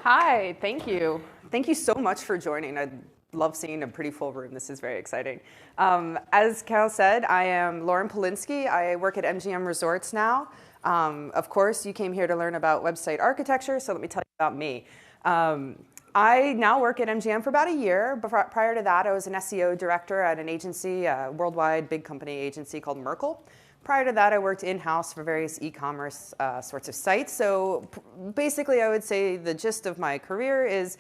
Hi, thank you. Thank you so much for joining. I love seeing a pretty full room. This is very exciting. As Cal said, I am Lauren Polinsky. I work at MGM Resorts now. Of course, you came here to learn about website architecture, so let me tell you about me. I now work at MGM for about a year. Prior to that, I was an SEO director at an agency, a worldwide big company agency called Merkle. Prior to that, I worked in-house for various e-commerce sorts of sites. So basically, I would say the gist of my career is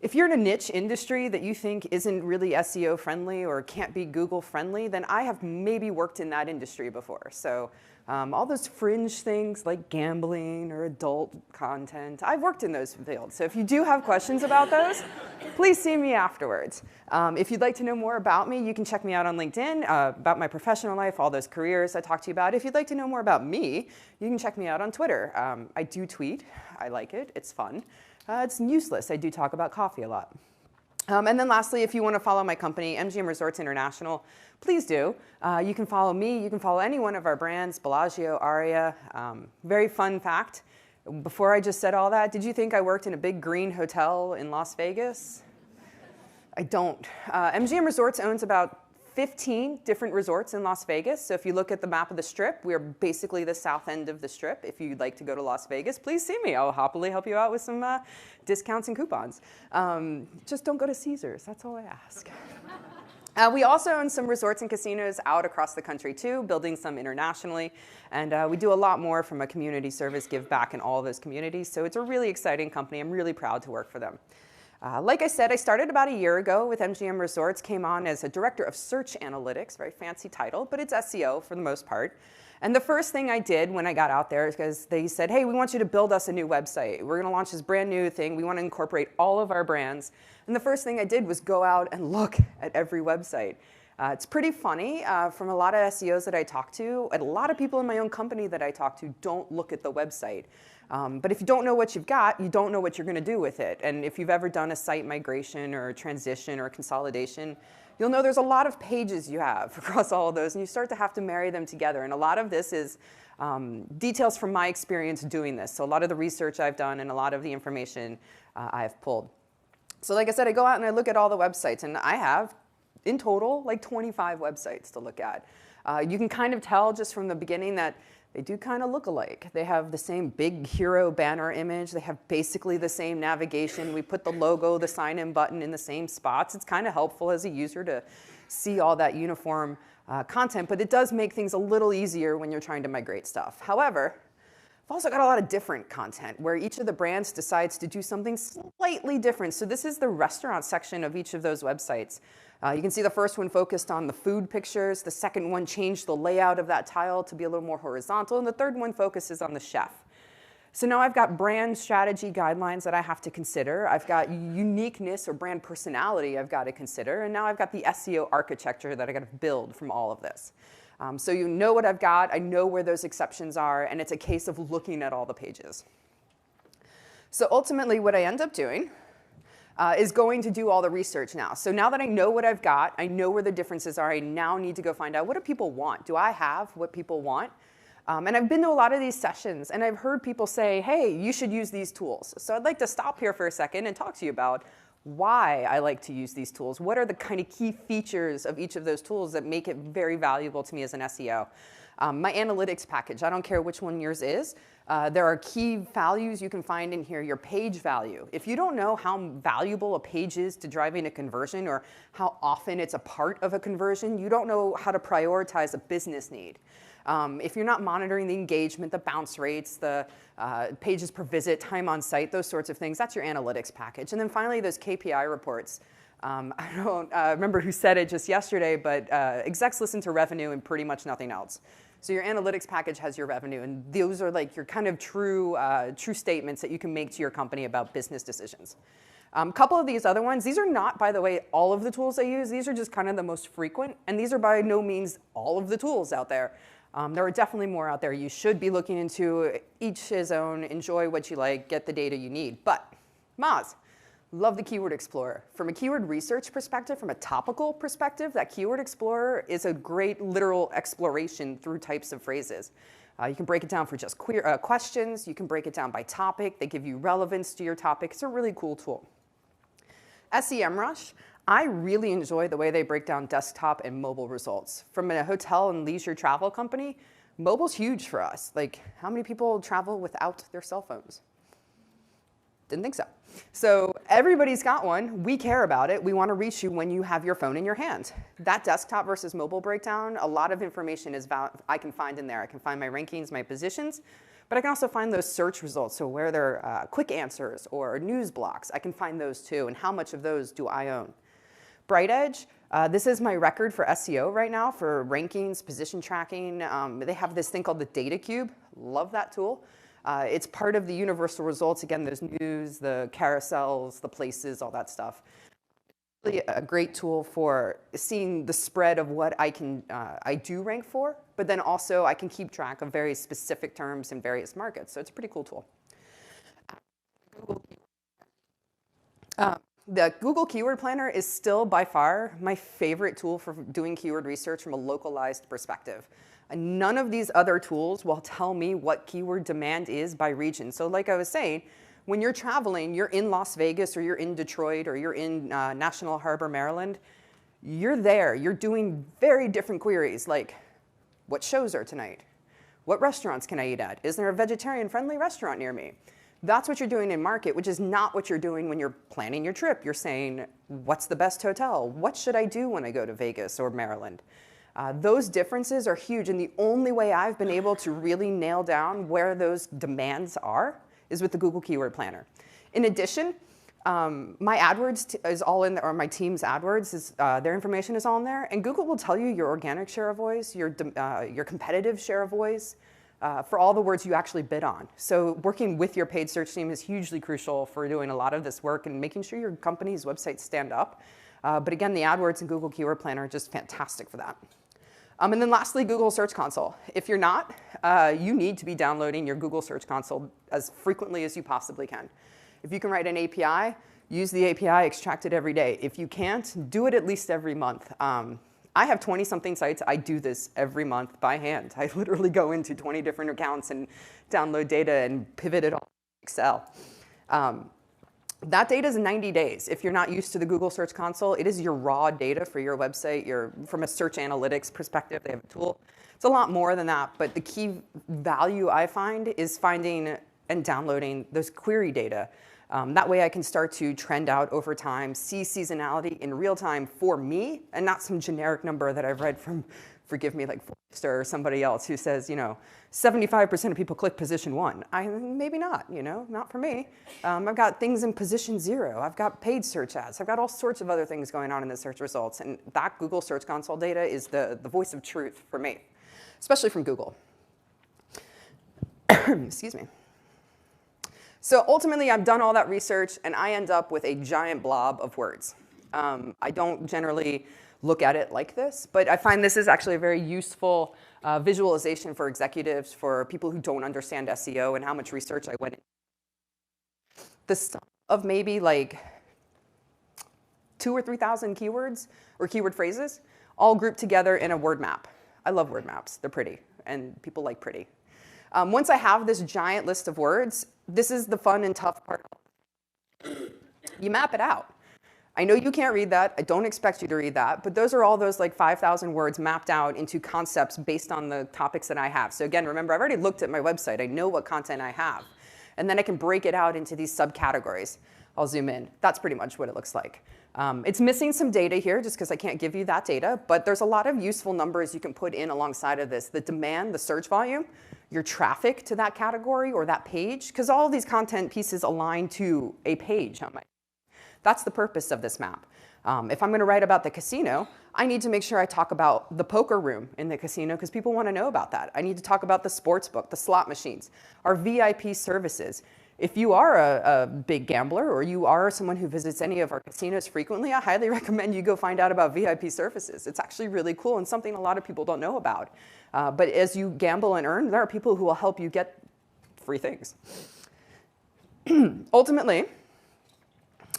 if you're in a niche industry that you think isn't really SEO friendly or can't be Google friendly, then I have maybe worked in that industry before. So all those fringe things like gambling or adult content, I've worked in those fields. So if you do have questions about those, please see me afterwards. If you'd like to know more about me, you can check me out on LinkedIn, about my professional life, all those careers I talked to you about. If you'd like to know more about me, you can check me out on Twitter. I do tweet. I like it. It's fun. It's useless. I do talk about coffee a lot. And then lastly, if you want to follow my company, MGM Resorts International, please do. You can follow me. You can follow any one of our brands, Bellagio, Aria. Very fun fact. Before I just said all that, did you think I worked in a big green hotel in Las Vegas? I don't. MGM Resorts owns about 15 different resorts in Las Vegas. So if you look at the map of the Strip, we're basically the south end of the Strip. If you'd like to go to Las Vegas, please see me. I'll happily help you out with some discounts and coupons. Just don't go to Caesars. That's all I ask. We also own some resorts and casinos out across the country too, building some internationally. And we do a lot more from a community service give back in all of those communities. So it's a really exciting company. I'm really proud to work for them. Like I said, I started about a year ago with MGM Resorts, came on as a director of search analytics, very fancy title, but it's SEO for the most part. And the first thing I did when I got out there is because they said, hey, we want you to build us a new website. We're going to launch this brand new thing. We want to incorporate all of our brands. And the first thing I did was go out and look at every website. It's pretty funny. From a lot of SEOs that I talk to, and a lot of people in my own company that I talk to don't look at the website. But if you don't know what you've got, you don't know what you're going to do with it. And if you've ever done a site migration or a transition or a consolidation, you'll know there's a lot of pages you have across all of those, and you start to have to marry them together. And a lot of this is details from my experience doing this. So a lot of the research I've done and a lot of the information I've pulled. So like I said, I go out and I look at all the websites, and I have, in total, like 25 websites to look at. You can kind of tell just from the beginning that they do kind of look alike. They have the same big hero banner image. They have basically the same navigation. We put the logo, the sign-in button in the same spots. It's kind of helpful as a user to see all that uniform content, but it does make things a little easier when you're trying to migrate stuff. However, I've also got a lot of different content where each of the brands decides to do something slightly different. So this is the restaurant section of each of those websites. You can see the first one focused on the food pictures. The second one changed the layout of that tile to be a little more horizontal. And the third one focuses on the chef. So now I've got brand strategy guidelines that I have to consider. I've got uniqueness or brand personality I've got to consider. And now I've got the SEO architecture that I got to build from all of this. So you know what I've got. I know where those exceptions are. And it's a case of looking at all the pages. So ultimately, what I end up doing is going to do all the research now. So now that I know what I've got, I know where the differences are, I now need to go find out what do people want? Do I have what people want? And I've been to a lot of these sessions, and I've heard people say, hey, you should use these tools. So I'd like to stop here for a second and talk to you about why I like to use these tools. What are the kind of key features of each of those tools that make it very valuable to me as an SEO? My analytics package, I don't care which one yours is. There are key values you can find in here, your page value. If you don't know how valuable a page is to driving a conversion or how often it's a part of a conversion, you don't know how to prioritize a business need. If you're not monitoring the engagement, the bounce rates, the pages per visit, time on site, those sorts of things, that's your analytics package. And then finally, those KPI reports. I don't remember who said it just yesterday, but execs listen to revenue and pretty much nothing else. So your analytics package has your revenue, and those are like your kind of true statements that you can make to your company about business decisions. A couple of these other ones, these are not, by the way, all of the tools I use. These are just kind of the most frequent, and these are by no means all of the tools out there. There are definitely more out there. You should be looking into each his own, enjoy what you like, get the data you need. But Moz, love the Keyword Explorer. From a keyword research perspective, from a topical perspective, that Keyword Explorer is a great literal exploration through types of phrases. You can break it down for just questions. You can break it down by topic. They give you relevance to your topic. It's a really cool tool. SEMrush, I really enjoy the way they break down desktop and mobile results. From a hotel and leisure travel company, mobile's huge for us. Like, how many people travel without their cell phones? Didn't think so. So everybody's got one. We care about it. We want to reach you when you have your phone in your hand. That desktop versus mobile breakdown, a lot of information I can find in there. I can find my rankings, my positions, but I can also find those search results. So where they're quick answers or news blocks, I can find those too. And how much of those do I own? BrightEdge, this is my record for SEO right now for rankings, position tracking. They have this thing called the Data Cube. Love that tool. It's part of the universal results. Again, there's news, the carousels, the places, all that stuff. Really a great tool for seeing the spread of what I do rank for, but then also I can keep track of very specific terms in various markets. So it's a pretty cool tool. The Google Keyword Planner is still by far my favorite tool for doing keyword research from a localized perspective. None of these other tools will tell me what keyword demand is by region. So like I was saying, when you're traveling, you're in Las Vegas or you're in Detroit or you're in National Harbor, Maryland, you're there. You're doing very different queries like, what shows are tonight? What restaurants can I eat at? Is there a vegetarian-friendly restaurant near me? That's what you're doing in market, which is not what you're doing when you're planning your trip. You're saying, what's the best hotel? What should I do when I go to Vegas or Maryland? Those differences are huge, and the only way I've been able to really nail down where those demands are is with the Google Keyword Planner. In addition, my AdWords is all in there, or my team's AdWords, their information is all in there, and Google will tell you your organic share of voice, your competitive share of voice, for all the words you actually bid on. So working with your paid search team is hugely crucial for doing a lot of this work and making sure your company's websites stand up. But again, the AdWords and Google Keyword Planner are just fantastic for that. And then lastly, Google Search Console. If you're not, you need to be downloading your Google Search Console as frequently as you possibly can. If you can write an API, use the API, extract it every day. If you can't, do it at least every month. I have 20-something sites. I do this every month by hand. I literally go into 20 different accounts and download data and pivot it all in Excel. That data is 90 days. If you're not used to the Google Search Console, it is your raw data for your website. From a search analytics perspective, they have a tool. It's a lot more than that, but the key value I find is finding and downloading those query data. That way I can start to trend out over time, see seasonality in real time for me, and not some generic number that I've read from, forgive me, like Forrester or somebody else who says, 75% of people click position 1. Maybe not, not for me. I've got things in position 0. I've got paid search ads. I've got all sorts of other things going on in the search results. And that Google Search Console data is the voice of truth for me, especially from Google. Excuse me. So ultimately, I've done all that research, and I end up with a giant blob of words. I don't generally look at it like this, but I find this is actually a very useful visualization for executives, for people who don't understand SEO and how much research I went into. The sum of maybe like 2,000 or 3,000 keywords or keyword phrases all grouped together in a word map. I love word maps. They're pretty, and people like pretty. Once I have this giant list of words, this is the fun and tough part. You map it out. I know you can't read that. I don't expect you to read that. But those are all those like 5,000 words mapped out into concepts based on the topics that I have. So again, remember, I've already looked at my website. I know what content I have. And then I can break it out into these subcategories. I'll zoom in. That's pretty much what it looks like. It's missing some data here just because I can't give you that data. But there's a lot of useful numbers you can put in alongside of this. The demand, the search volume, your traffic to that category or that page, because all of these content pieces align to a page on my. That's the purpose of this map. If I'm going to write about the casino, I need to make sure I talk about the poker room in the casino because people want to know about that. I need to talk about the sports book, the slot machines, our VIP services. If you are a big gambler or you are someone who visits any of our casinos frequently, I highly recommend you go find out about VIP services. It's actually really cool and something a lot of people don't know about. But as you gamble and earn, there are people who will help you get free things. Ultimately,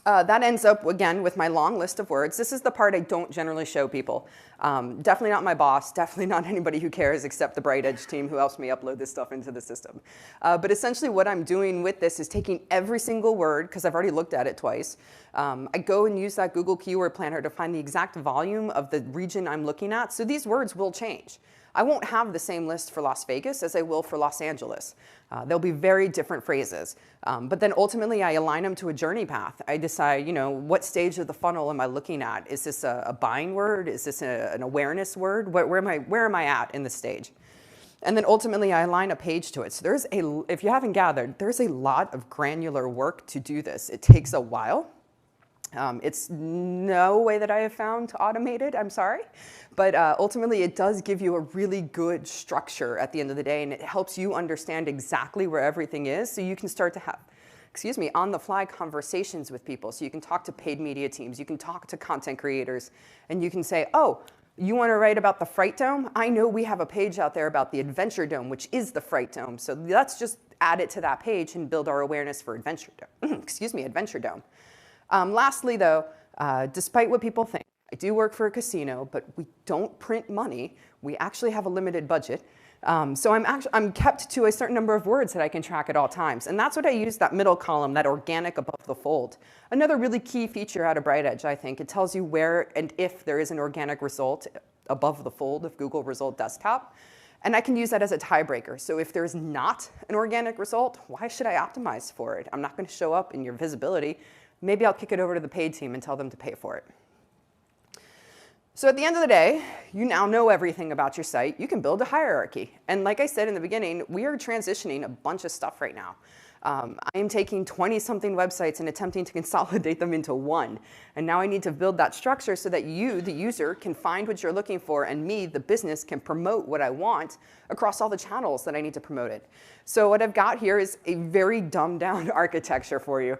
That ends up, again, with my long list of words. This is the part I don't generally show people. Definitely not my boss, definitely not anybody who cares except the BrightEdge team who helps me upload this stuff into the system. But essentially what I'm doing with this is taking every single word, because I've already looked at it twice. I go and use that Google Keyword Planner to find the exact volume of the region I'm looking at. So these words will change. I won't have the same list for Las Vegas as I will for Los Angeles. They'll be very different phrases. But then ultimately, I align them to a journey path. I decide, what stage of the funnel am I looking at? Is this a buying word? Is this an awareness word? Where am I at in the stage? And then ultimately, I align a page to it. So if you haven't gathered, there's a lot of granular work to do this. It takes a while. It's no way that I have found to automate it, I'm sorry. But ultimately, it does give you a really good structure at the end of the day, and it helps you understand exactly where everything is, so you can start to have, on-the-fly conversations with people. So you can talk to paid media teams, you can talk to content creators, and you can say, oh, you want to write about the Fright Dome? I know we have a page out there about the Adventure Dome, which is the Fright Dome. So let's just add it to that page and build our awareness for Adventure Dome. Adventure Dome. Lastly, though, despite what people think, I do work for a casino, but we don't print money. We actually have a limited budget. So I'm kept to a certain number of words that I can track at all times. And that's what I use, that middle column, that organic above the fold. Another really key feature out of BrightEdge, I think. It tells you where and if there is an organic result above the fold of Google Result Desktop. And I can use that as a tiebreaker. So if there's not an organic result, why should I optimize for it? I'm not going to show up in your visibility. Maybe I'll kick it over to the paid team and tell them to pay for it. So at the end of the day, you now know everything about your site. You can build a hierarchy. And like I said in the beginning, we are transitioning a bunch of stuff right now. I am taking 20-something websites and attempting to consolidate them into one. And now I need to build that structure so that you, the user, can find what you're looking for, and me, the business, can promote what I want across all the channels that I need to promote it. So what I've got here is a very dumbed-down architecture for you.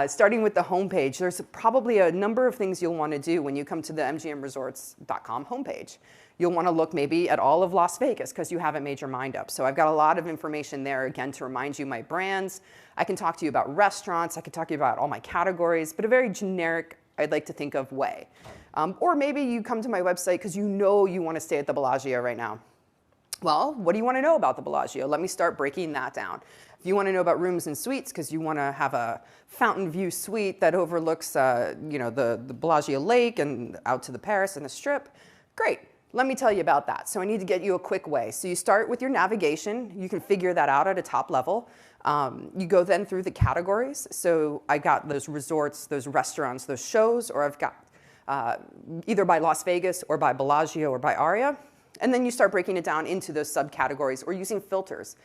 Starting with the homepage, there's probably a number of things you'll want to do when you come to the mgmresorts.com homepage. You'll want to look maybe at all of Las Vegas because you haven't made your mind up. So I've got a lot of information there, again, to remind you my brands. I can talk to you about restaurants. I can talk to you about all my categories, but a very generic, I'd like to think of, way. Or maybe you come to my website because you know you want to stay at the Bellagio right now. Well, what do you want to know about the Bellagio? Let me start breaking that down. If you want to know about rooms and suites because you want to have a fountain view suite that overlooks the Bellagio Lake and out to the Paris and the Strip, great. Let me tell you about that. So I need to get you a quick way. So you start with your navigation. You can figure that out at a top level. You go then through the categories. So I got those resorts, those restaurants, those shows, or I've got either by Las Vegas or by Bellagio or by Aria. And then you start breaking it down into those subcategories or using filters.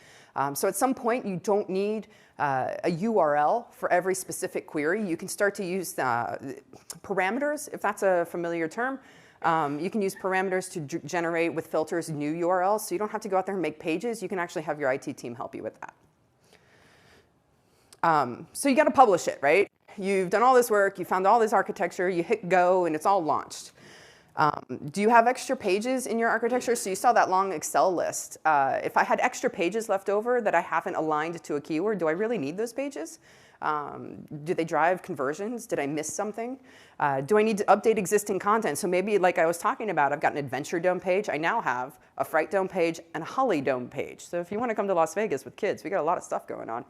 So at some point, you don't need a URL for every specific query. You can start to use parameters, if that's a familiar term. You can use parameters to generate with filters new URLs, so you don't have to go out there and make pages. You can actually have your IT team help you with that. So you got to publish it, right? You've done all this work, you found all this architecture, you hit go, and it's all launched. Do you have extra pages in your architecture? So you saw that long Excel list. If I had extra pages left over that I haven't aligned to a keyword, do I really need those pages? Do they drive conversions? Did I miss something? Do I need to update existing content? So maybe, like I was talking about, I've got an Adventure Dome page. I now have a Fright Dome page and a Holly Dome page. So if you want to come to Las Vegas with kids, we got a lot of stuff going on.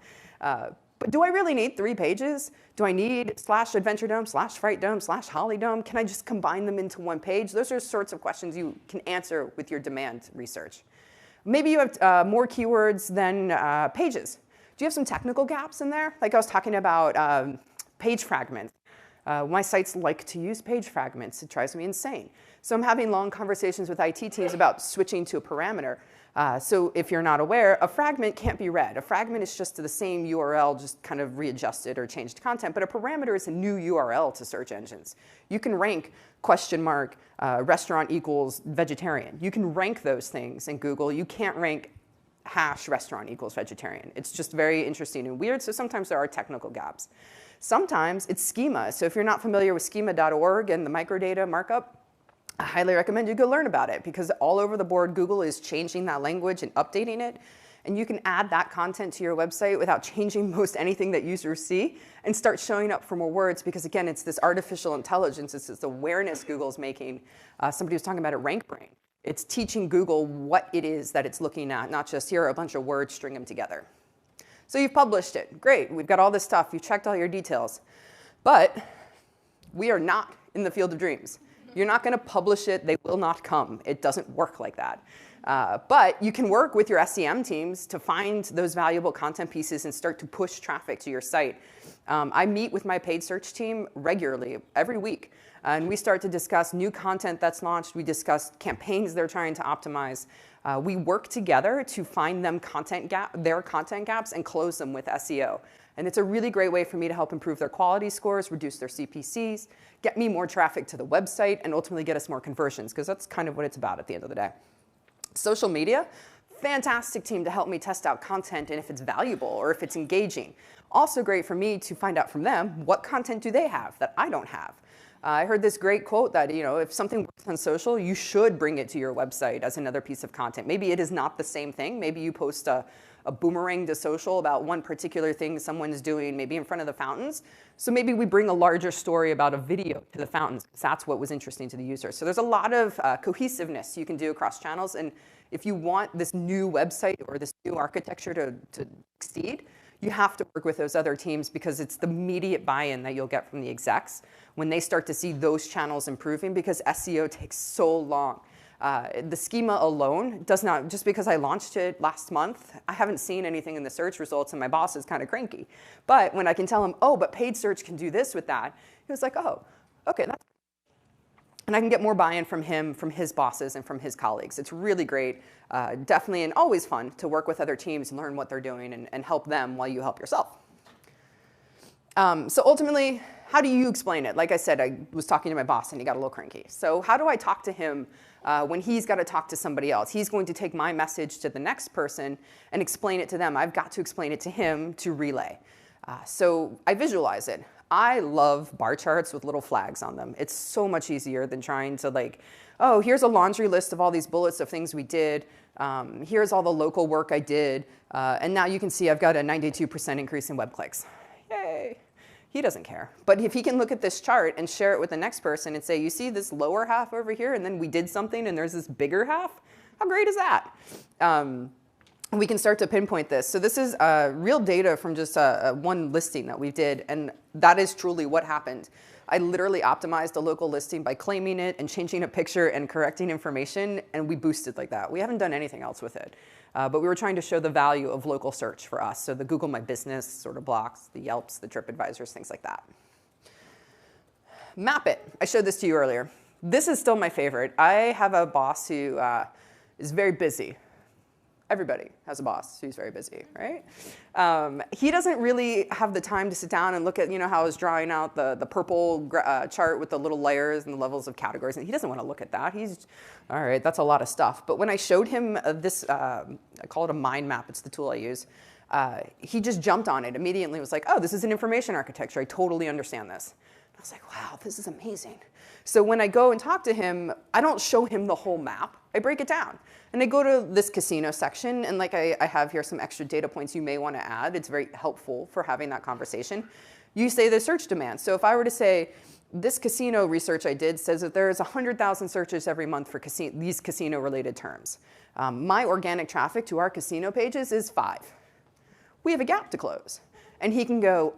But do I really need 3 pages? Do I need /Adventure Dome, /Fright Dome, /Holly Dome? Can I just combine them into one page? Those are sorts of questions you can answer with your demand research. Maybe you have more keywords than pages. Do you have some technical gaps in there? Like I was talking about page fragments. My sites like to use page fragments. It drives me insane. So I'm having long conversations with IT teams about switching to a parameter. So if you're not aware, a fragment can't be read. A fragment is just the same URL, just kind of readjusted or changed content. But a parameter is a new URL to search engines. You can rank restaurant equals vegetarian. You can rank those things in Google. You can't rank # restaurant equals vegetarian. It's just very interesting and weird. So sometimes there are technical gaps. Sometimes it's schema. So if you're not familiar with schema.org and the microdata markup, I highly recommend you go learn about it because all over the board, Google is changing that language and updating it. And you can add that content to your website without changing most anything that users see and start showing up for more words because, again, it's this artificial intelligence. It's this awareness Google's making. Somebody was talking about it, RankBrain. It's teaching Google what it is that it's looking at, not just here are a bunch of words, string them together. So you've published it. Great. We've got all this stuff. You've checked all your details. But we are not in the field of dreams. You're not going to publish it. They will not come. It doesn't work like that. But you can work with your SEM teams to find those valuable content pieces and start to push traffic to your site. I meet with my paid search team regularly, every week. And we start to discuss new content that's launched. We discuss campaigns they're trying to optimize. We work together to find them their content gaps and close them with SEO. And it's a really great way for me to help improve their quality scores, reduce their CPCs, get me more traffic to the website, and ultimately get us more conversions, because that's kind of what it's about at the end of the day. Social media, fantastic team to help me test out content and if it's valuable or if it's engaging. Also great for me to find out from them what content do they have that I don't have. I heard this great quote that, if something works on social, you should bring it to your website as another piece of content. Maybe it is not the same thing. Maybe you post a boomerang to social about one particular thing someone's doing, maybe in front of the fountains. So maybe we bring a larger story about a video to the fountains, because that's what was interesting to the user. So there's a lot of cohesiveness you can do across channels. And if you want this new website or this new architecture to succeed, you have to work with those other teams, because it's the immediate buy-in that you'll get from the execs when they start to see those channels improving, because SEO takes so long. The schema alone does not, just because I launched it last month, I haven't seen anything in the search results, and my boss is kind of cranky. But when I can tell him, oh, but paid search can do this with that, he was like, oh, okay, that's. And I can get more buy-in from him, from his bosses, and from his colleagues. It's really great, definitely, and always fun to work with other teams and learn what they're doing and help them while you help yourself. So ultimately, how do you explain it? Like I said, I was talking to my boss, and he got a little cranky. So how do I talk to him when he's got to talk to somebody else? He's going to take my message to the next person and explain it to them. I've got to explain it to him to relay. So I visualize it. I love bar charts with little flags on them. It's so much easier than trying to oh, here's a laundry list of all these bullets of things we did. Here's all the local work I did. And now you can see I've got a 92% increase in web clicks. Yay. He doesn't care. But if he can look at this chart and share it with the next person and say, you see this lower half over here, and then we did something, and there's this bigger half? How great is that? We can start to pinpoint this. So this is real data from just one listing that we did, and that is truly what happened. I literally optimized a local listing by claiming it and changing a picture and correcting information, and we boosted like that. We haven't done anything else with it. But we were trying to show the value of local search for us. So the Google My Business sort of blocks, the Yelps, the TripAdvisors, things like that. Map it. I showed this to you earlier. This is still my favorite. I have a boss who is very busy. Everybody has a boss who's very busy, right? He doesn't really have the time to sit down and look at, how I was drawing out the purple chart with the little layers and the levels of categories. And he doesn't want to look at that. He's, all right, that's a lot of stuff. But when I showed him this, I call it a mind map. It's the tool I use. He just jumped on it immediately. Was like, oh, this is an information architecture. I totally understand this. I was like, wow, this is amazing. So when I go and talk to him, I don't show him the whole map. I break it down. And I go to this casino section, and like I have here some extra data points you may want to add. It's very helpful for having that conversation. You say the search demand. So if I were to say, this casino research I did says that there's 100,000 searches every month for these casino-related terms. My organic traffic to our casino pages is 5. We have a gap to close. And he can go,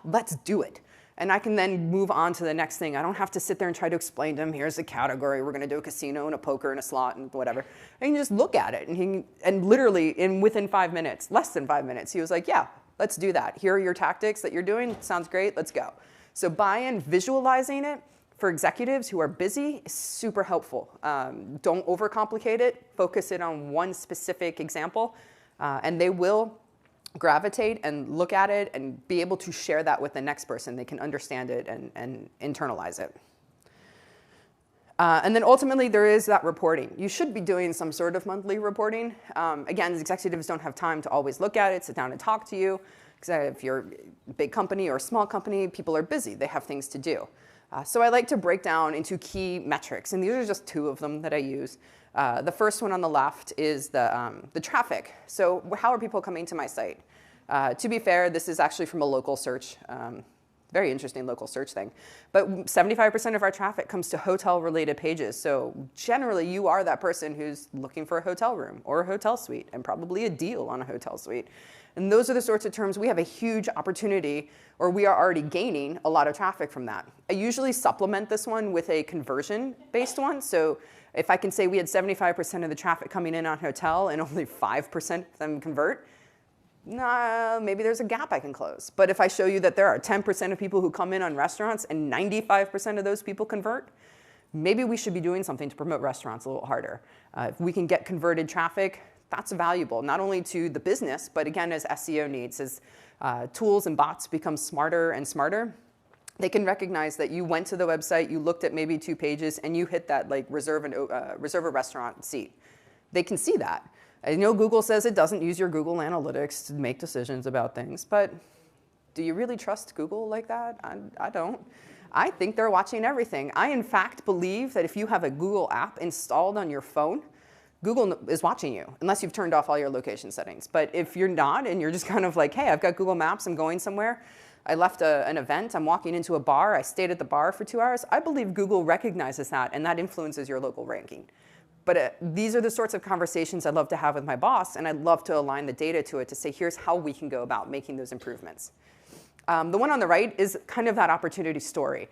let's do it. And I can then move on to the next thing. I don't have to sit there and try to explain to him, here's the category. We're going to do a casino and a poker and a slot and whatever. I can just look at it. And literally, within 5 minutes, less than 5 minutes, he was like, yeah, let's do that. Here are your tactics that you're doing. Sounds great. Let's go. So buy-in, visualizing it for executives who are busy is super helpful. Don't overcomplicate it. Focus it on one specific example. And they will gravitate and look at it and be able to share that with the next person. They can understand it and internalize it. And then ultimately, there is that reporting. You should be doing some sort of monthly reporting. Again, executives don't have time to always look at it, sit down and talk to you. Because if you're a big company or a small company, people are busy. They have things to do. So I like to break down into key metrics. And these are just 2 of them that I use. The first one on the left is the traffic. So how are people coming to my site? To be fair, this is actually from a local search, very interesting local search thing. But 75% of our traffic comes to hotel-related pages. So generally, you are that person who's looking for a hotel room or a hotel suite and probably a deal on a hotel suite. And those are the sorts of terms we have a huge opportunity, or we are already gaining a lot of traffic from that. I usually supplement this one with a conversion-based one. So if I can say we had 75% of the traffic coming in on hotel and only 5% of them convert, maybe there's a gap I can close. But if I show you that there are 10% of people who come in on restaurants and 95% of those people convert, maybe we should be doing something to promote restaurants a little harder. If we can get converted traffic, that's valuable, not only to the business, but again, as SEO needs, as tools and bots become smarter and smarter, they can recognize that you went to the website, you looked at maybe 2 pages, and you hit that like reserve a restaurant seat. They can see that. I know Google says it doesn't use your Google Analytics to make decisions about things, but do you really trust Google like that? I don't. I think they're watching everything. I, in fact, believe that if you have a Google app installed on your phone, Google is watching you, unless you've turned off all your location settings. But if you're not, and you're just kind of like, hey, I've got Google Maps, I'm going somewhere, I left an event, I'm walking into a bar, I stayed at the bar for 2 hours, I believe Google recognizes that, and that influences your local ranking. But these are the sorts of conversations I'd love to have with my boss, and I'd love to align the data to it to say, here's how we can go about making those improvements. The one on the right is kind of that opportunity story.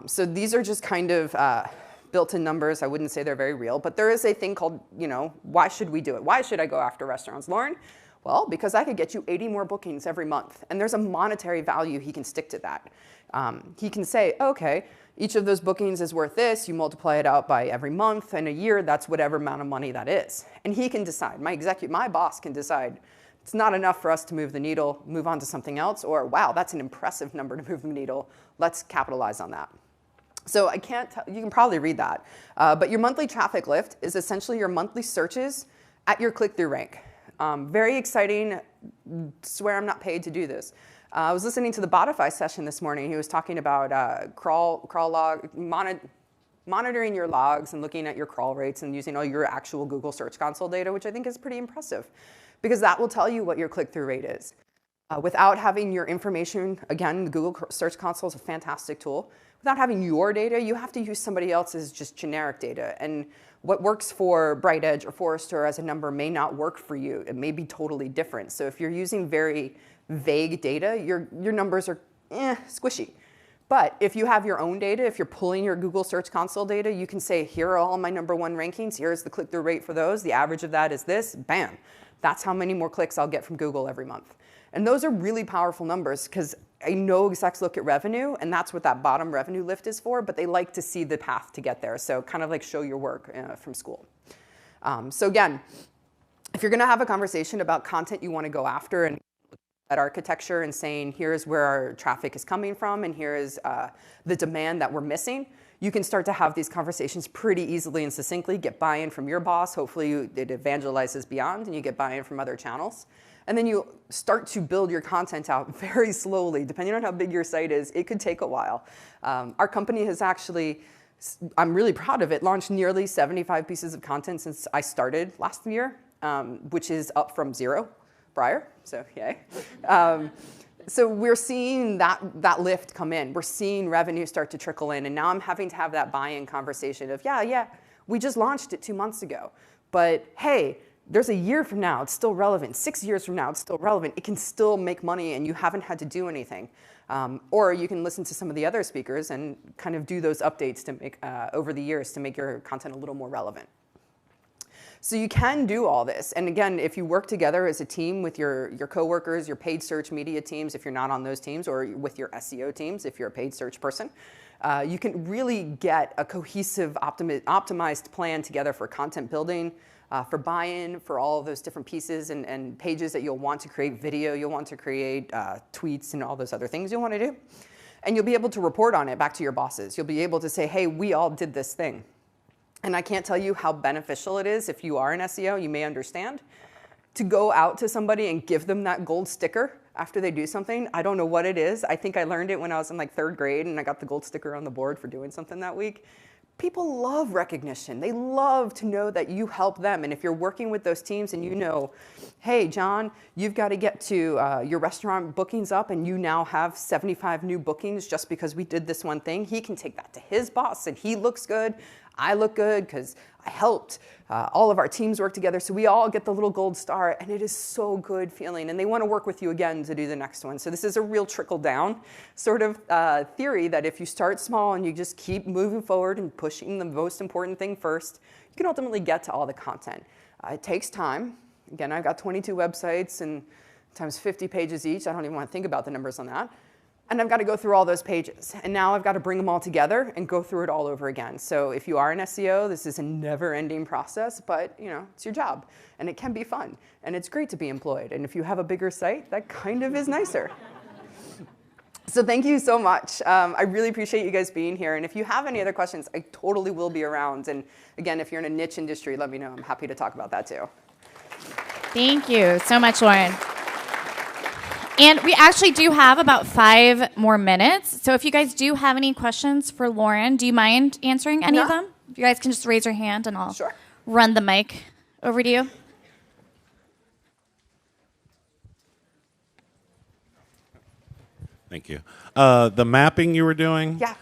So these are just kind of built-in numbers. I wouldn't say they're very real, but there is a thing called, why should we do it? Why should I go after restaurants, Lauren? Well, because I could get you 80 more bookings every month, and there's a monetary value he can stick to that. He can say, okay, each of those bookings is worth this. You multiply it out by every month, and a year, that's whatever amount of money that is. And he can decide, my boss can decide, it's not enough for us to move the needle, move on to something else, or wow, that's an impressive number to move the needle. Let's capitalize on that. So I can't tell, you can probably read that. But your monthly traffic lift is essentially your monthly searches at your click-through rank. Very exciting. Swear I'm not paid to do this. I was listening to the Botify session this morning. He was talking about crawl log, monitoring your logs and looking at your crawl rates and using all your actual Google Search Console data, which I think is pretty impressive, because that will tell you what your click-through rate is. Without having your information, again, the Google Search Console is a fantastic tool. Without having your data, you have to use somebody else's just generic data. And what works for BrightEdge or Forrester as a number may not work for you. It may be totally different. So if you're using very vague data, your numbers are squishy. But if you have your own data, if you're pulling your Google Search Console data, you can say, here are all my #1 rankings. Here's the click-through rate for those. The average of that is this. Bam. That's how many more clicks I'll get from Google every month. And those are really powerful numbers, because I know execs look at revenue, and that's what that bottom revenue lift is for, but they like to see the path to get there. So kind of like show your work from school. So again, if you're going to have a conversation about content you want to go after and at architecture and saying, here's where our traffic is coming from, and here is the demand that we're missing, you can start to have these conversations pretty easily and succinctly, get buy-in from your boss. Hopefully it evangelizes beyond, and you get buy-in from other channels. And then you start to build your content out very slowly. Depending on how big your site is, it could take a while. Our company has actually, I'm really proud of it, launched nearly 75 pieces of content since I started last year, which is up from 0 prior, so yay. So we're seeing that lift come in. We're seeing revenue start to trickle in, and now I'm having to have that buy-in conversation of, yeah, we just launched it 2 months ago, but hey, there's a year from now, it's still relevant. 6 years from now, it's still relevant. It can still make money, and you haven't had to do anything. Or you can listen to some of the other speakers and kind of do those updates to make over the years to make your content a little more relevant. So you can do all this. And again, if you work together as a team with your coworkers, your paid search media teams, if you're not on those teams, or with your SEO teams, if you're a paid search person, you can really get a cohesive, optimized plan together for content building, for buy-in, for all of those different pieces and pages that you'll want to create, video you'll want to create, tweets, and all those other things you'll want to do. And you'll be able to report on it back to your bosses. You'll be able to say, hey, we all did this thing. And I can't tell you how beneficial it is, if you are an SEO, you may understand, to go out to somebody and give them that gold sticker after they do something. I don't know what it is. I think I learned it when I was in like 3rd grade, and I got the gold sticker on the board for doing something that week. People love recognition. They love to know that you help them. And if you're working with those teams and you know, hey, John, you've got to get to your restaurant bookings up and you now have 75 new bookings just because we did this one thing, he can take that to his boss and he looks good. I look good because I helped. All of our teams work together, so we all get the little gold star, and it is so good feeling. And they want to work with you again to do the next one. So this is a real trickle-down sort of theory that if you start small and you just keep moving forward and pushing the most important thing first, you can ultimately get to all the content. It takes time. Again, I've got 22 websites and times 50 pages each. I don't even want to think about the numbers on that. And I've got to go through all those pages. And now I've got to bring them all together and go through it all over again. So if you are an SEO, this is a never-ending process, but it's your job. And it can be fun. And it's great to be employed. And if you have a bigger site, that kind of is nicer. So thank you so much. I really appreciate you guys being here. And if you have any other questions, I totally will be around. And again, if you're in a niche industry, let me know. I'm happy to talk about that too. Thank you so much, Lauren. And we actually do have about 5 more minutes. So if you guys do have any questions for Lauren, do you mind answering any of them? You guys can just raise your hand and I'll run the mic over to you. Thank you. The mapping you were doing? Yeah.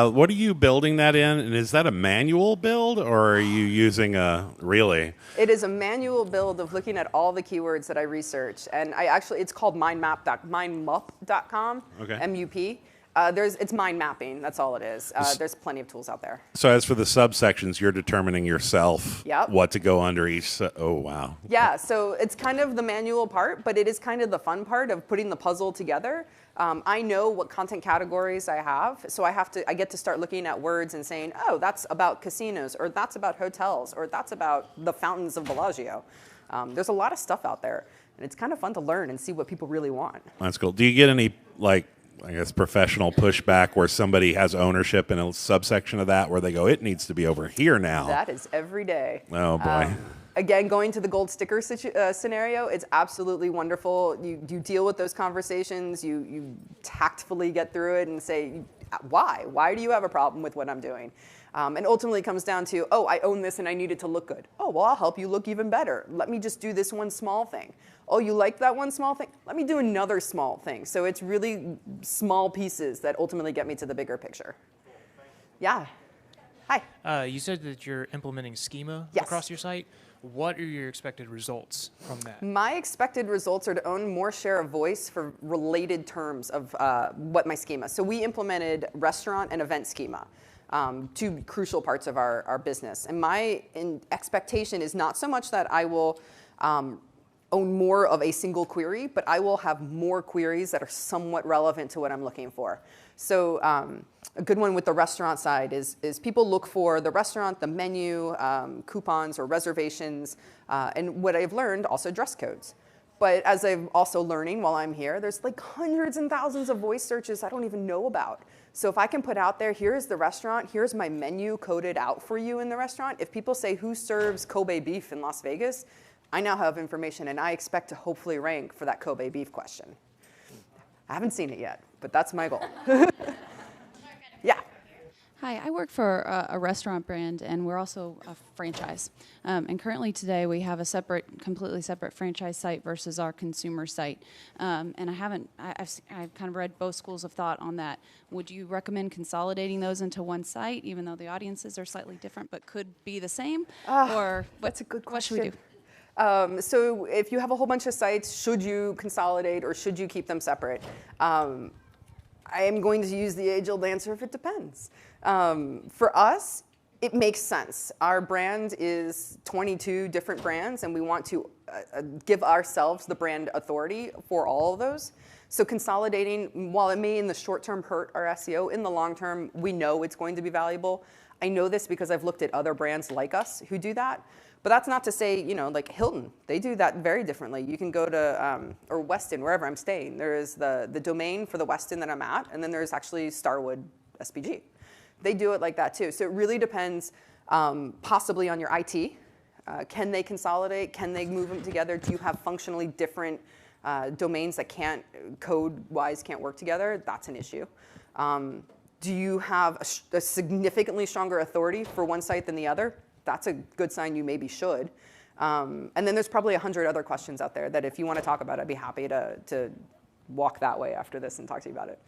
What are you building that in? And is that a manual build or are you using a Relay? It is a manual build of looking at all the keywords that I research. And it's called mindmup.com, Okay. M-U-P. It's mind mapping. That's all it is. There's plenty of tools out there. So as for the subsections, you're determining yourself what to go under each. Oh, wow. Yeah, so it's kind of the manual part, but it is kind of the fun part of putting the puzzle together. I know what content categories I have, so I get to start looking at words and saying, oh, that's about casinos, or that's about hotels, or that's about the fountains of Bellagio. There's a lot of stuff out there, and it's kind of fun to learn and see what people really want. That's cool. Do you get any, professional pushback where somebody has ownership in a subsection of that where they go, it needs to be over here now? That is every day. Oh, boy. Again, going to the gold sticker scenario, it's absolutely wonderful. You deal with those conversations. You tactfully get through it and say, why? Why do you have a problem with what I'm doing? And ultimately it comes down to, oh, I own this and I need it to look good. Oh, well, I'll help you look even better. Let me just do this one small thing. Oh, you like that one small thing? Let me do another small thing. So it's really small pieces that ultimately get me to the bigger picture. Yeah. Hi. You said that you're implementing schema across your site. What are your expected results from that? My expected results are to own more share of voice for related terms of what my schema. So we implemented restaurant and event schema, 2 crucial parts of our business. And my expectation is not so much that I will own more of a single query, but I will have more queries that are somewhat relevant to what I'm looking for. So a good one with the restaurant side is people look for the restaurant, the menu, coupons or reservations, and what I've learned, also dress codes. But as I'm also learning while I'm here, there's like hundreds and thousands of voice searches I don't even know about. So if I can put out there, here's the restaurant, here's my menu coded out for you in the restaurant. If people say, who serves Kobe beef in Las Vegas, I now have information, and I expect to hopefully rank for that Kobe beef question. I haven't seen it yet, but that's my goal. Yeah. Hi, I work for a restaurant brand, and we're also a franchise. And currently today, we have a completely separate franchise site versus our consumer site. And I've kind of read both schools of thought on that. Would you recommend consolidating those into one site, even though the audiences are slightly different, but could be the same? Or that's a good question. What should we do? So if you have a whole bunch of sites, should you consolidate or should you keep them separate? I am going to use the age-old answer if it depends. For us, it makes sense. Our brand is 22 different brands, and we want to give ourselves the brand authority for all of those. So consolidating, while it may in the short term hurt our SEO, in the long term, we know it's going to be valuable. I know this because I've looked at other brands like us who do that. But that's not to say, like Hilton, they do that very differently. You can go to, or Westin, wherever I'm staying. There is the domain for the Westin that I'm at, and then there's actually Starwood SPG. They do it like that too. So it really depends possibly on your IT. Can they consolidate? Can they move them together? Do you have functionally different domains that code-wise can't work together? That's an issue. Do you have a significantly stronger authority for one site than the other? That's a good sign you maybe should. And then there's probably 100 other questions out there that if you want to talk about, I'd be happy to walk that way after this and talk to you about it.